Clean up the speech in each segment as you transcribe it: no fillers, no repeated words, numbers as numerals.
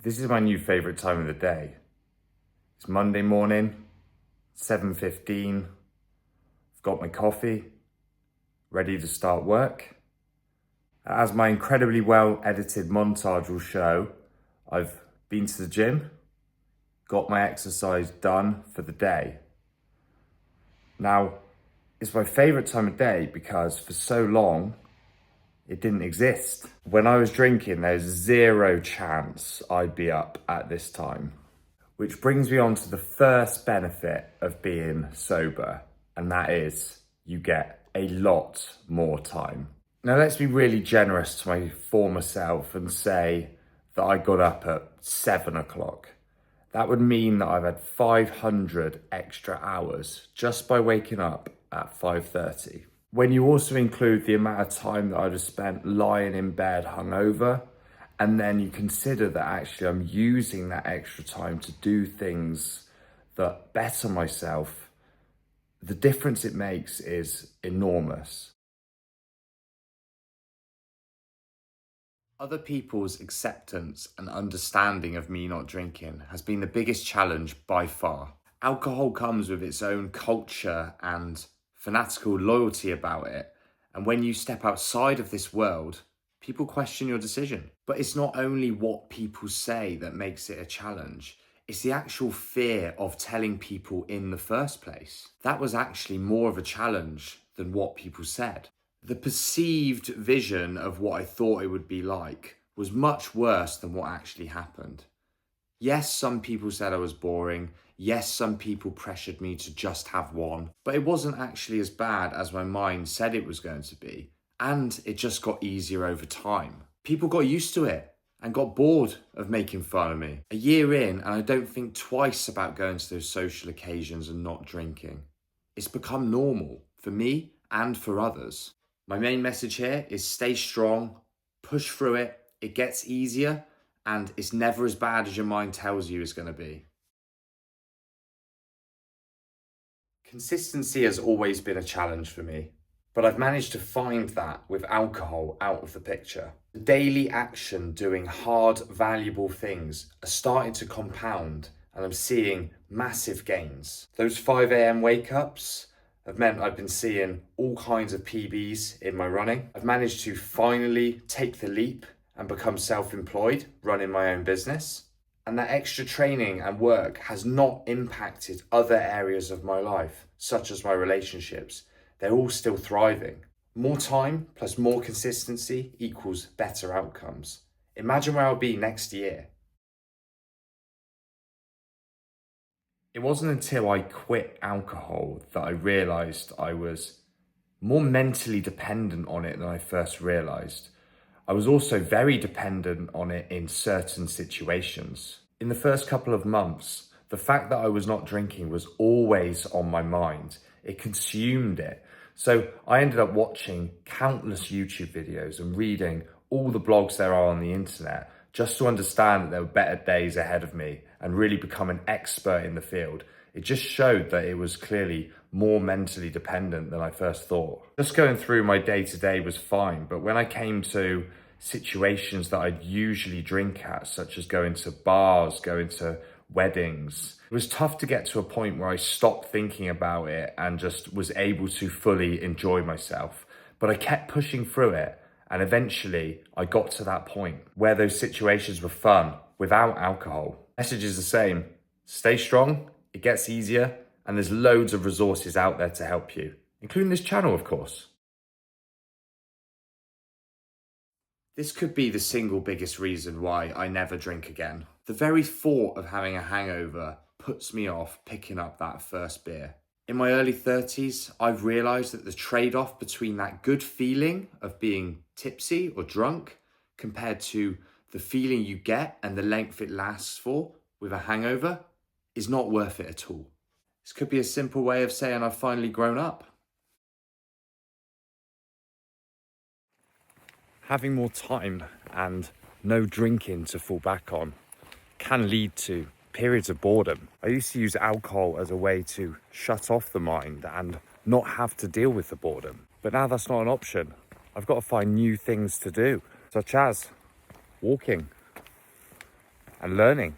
This is my new favourite time of the day. It's Monday morning, 7:15. I've got my coffee, ready to start work. As my incredibly well edited montage will show, I've been to the gym, got my exercise done for the day. Now, it's my favourite time of day because for so long, it didn't exist. When I was drinking, there's zero chance I'd be up at this time. Which brings me on to the first benefit of being sober, and that is you get a lot more time. Now let's be really generous to my former self and say that I got up at 7 o'clock. That would mean that I've had 500 extra hours just by waking up at 5:30. When you also include the amount of time that I'd have spent lying in bed hungover, and then you consider that actually I'm using that extra time to do things that better myself, the difference it makes is enormous. Other people's acceptance and understanding of me not drinking has been the biggest challenge by far. Alcohol comes with its own culture and fanatical loyalty about it. And when you step outside of this world, people question your decision. But it's not only what people say that makes it a challenge. It's the actual fear of telling people in the first place. That was actually more of a challenge than what people said. The perceived vision of what I thought it would be like was much worse than what actually happened. Yes, some people said I was boring. Yes, some people pressured me to just have one, but it wasn't actually as bad as my mind said it was going to be. And it just got easier over time. People got used to it and got bored of making fun of me. A year in, and I don't think twice about going to those social occasions and not drinking. It's become normal for me and for others. My main message here is stay strong, push through it, it gets easier, and it's never as bad as your mind tells you it's going to be. Consistency has always been a challenge for me, but I've managed to find that with alcohol out of the picture. Daily action doing hard, valuable things are starting to compound, and I'm seeing massive gains. Those 5 a.m. wake-ups have meant I've been seeing all kinds of PBs in my running. I've managed to finally take the leap and become self-employed, running my own business. And that extra training and work has not impacted other areas of my life, such as my relationships. They're all still thriving. More time plus more consistency equals better outcomes. Imagine where I'll be next year. It wasn't until I quit alcohol that I realised I was more mentally dependent on it than I first realised. I was also very dependent on it in certain situations. In the first couple of months, the fact that I was not drinking was always on my mind. It consumed it. So I ended up watching countless YouTube videos and reading all the blogs there are on the internet just to understand that there were better days ahead of me and really become an expert in the field. It just showed that it was clearly more mentally dependent than I first thought. Just going through my day-to-day was fine, but when I came to situations that I'd usually drink at, such as going to bars, going to weddings, it was tough to get to a point where I stopped thinking about it and just was able to fully enjoy myself. But I kept pushing through it, and eventually I got to that point where those situations were fun without alcohol. Message is the same. Stay strong, it gets easier, and there's loads of resources out there to help you, including this channel, of course. This could be the single biggest reason why I never drink again. The very thought of having a hangover puts me off picking up that first beer. In my early 30s, I've realised that the trade-off between that good feeling of being tipsy or drunk compared to the feeling you get and the length it lasts for with a hangover is not worth it at all. This could be a simple way of saying I've finally grown up. Having more time and no drinking to fall back on can lead to periods of boredom. I used to use alcohol as a way to shut off the mind and not have to deal with the boredom. But now that's not an option. I've got to find new things to do, such as walking and learning.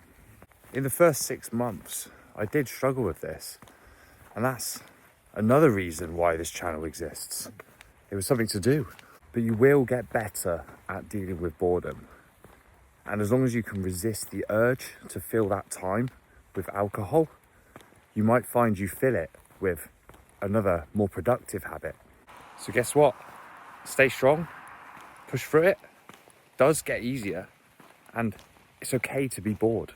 In the first 6 months, I did struggle with this. And that's another reason why this channel exists. It was something to do. But you will get better at dealing with boredom. And as long as you can resist the urge to fill that time with alcohol, you might find you fill it with another more productive habit. So guess what? Stay strong, push through it. It does get easier, and it's okay to be bored.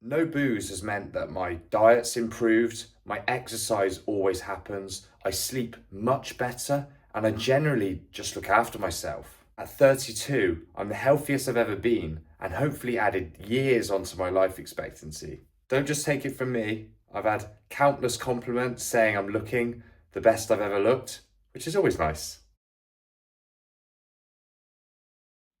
No booze has meant that my diet's improved, my exercise always happens, I sleep much better, and I generally just look after myself. At 32, I'm the healthiest I've ever been, and hopefully added years onto my life expectancy. Don't just take it from me. I've had countless compliments saying I'm looking the best I've ever looked, which is always nice.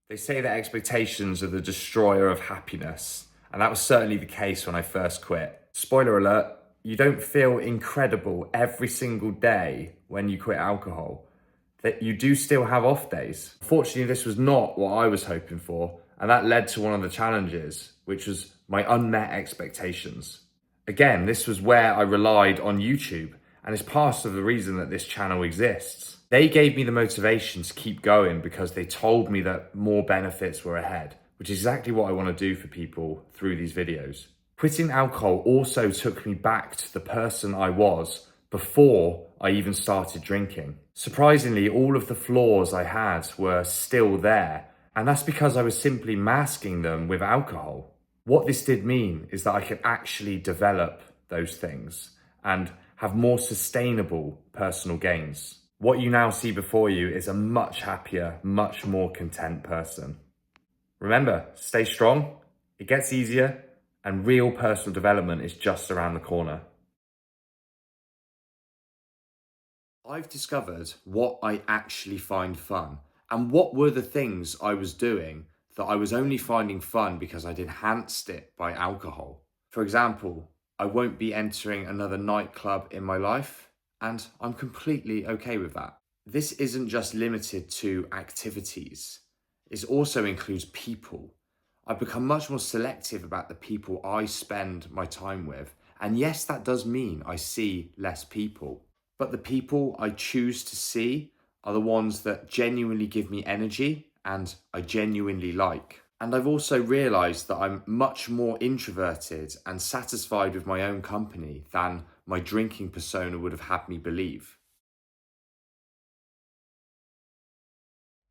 They say that expectations are the destroyer of happiness, and that was certainly the case when I first quit. Spoiler alert, you don't feel incredible every single day when you quit alcohol. That you do still have off days. Fortunately, this was not what I was hoping for, and that led to one of the challenges, which was my unmet expectations. Again, this was where I relied on YouTube, and it's part of the reason that this channel exists. They gave me the motivation to keep going because they told me that more benefits were ahead, which is exactly what I want to do for people through these videos. Quitting alcohol also took me back to the person I was before I even started drinking. Surprisingly, all of the flaws I had were still there, and that's because I was simply masking them with alcohol. What this did mean is that I could actually develop those things and have more sustainable personal gains. What you now see before you is a much happier, much more content person. Remember, stay strong, it gets easier, and real personal development is just around the corner. I've discovered what I actually find fun, and what were the things I was doing that I was only finding fun because I'd enhanced it by alcohol. For example, I won't be entering another nightclub in my life, and I'm completely okay with that. This isn't just limited to activities. It also includes people. I've become much more selective about the people I spend my time with. And yes, that does mean I see less people. But the people I choose to see are the ones that genuinely give me energy and I genuinely like. And I've also realised that I'm much more introverted and satisfied with my own company than my drinking persona would have had me believe.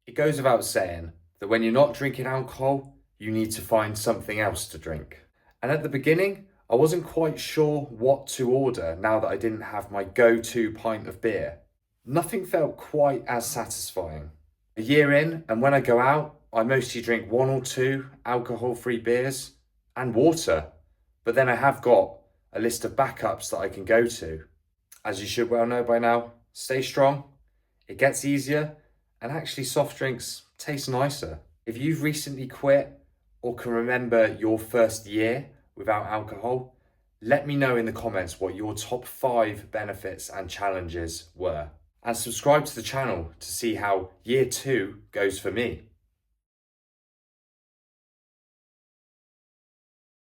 It goes without saying that when you're not drinking alcohol, you need to find something else to drink. And at the beginning, I wasn't quite sure what to order now that I didn't have my go-to pint of beer. Nothing felt quite as satisfying. A year in, and when I go out, I mostly drink 1 or 2 alcohol-free beers and water. But then I have got a list of backups that I can go to. As you should well know by now, stay strong, it gets easier, and actually soft drinks taste nicer. If you've recently quit or can remember your first year without alcohol, let me know in the comments what your top 5 benefits and challenges were. And subscribe to the channel to see how year 2 goes for me.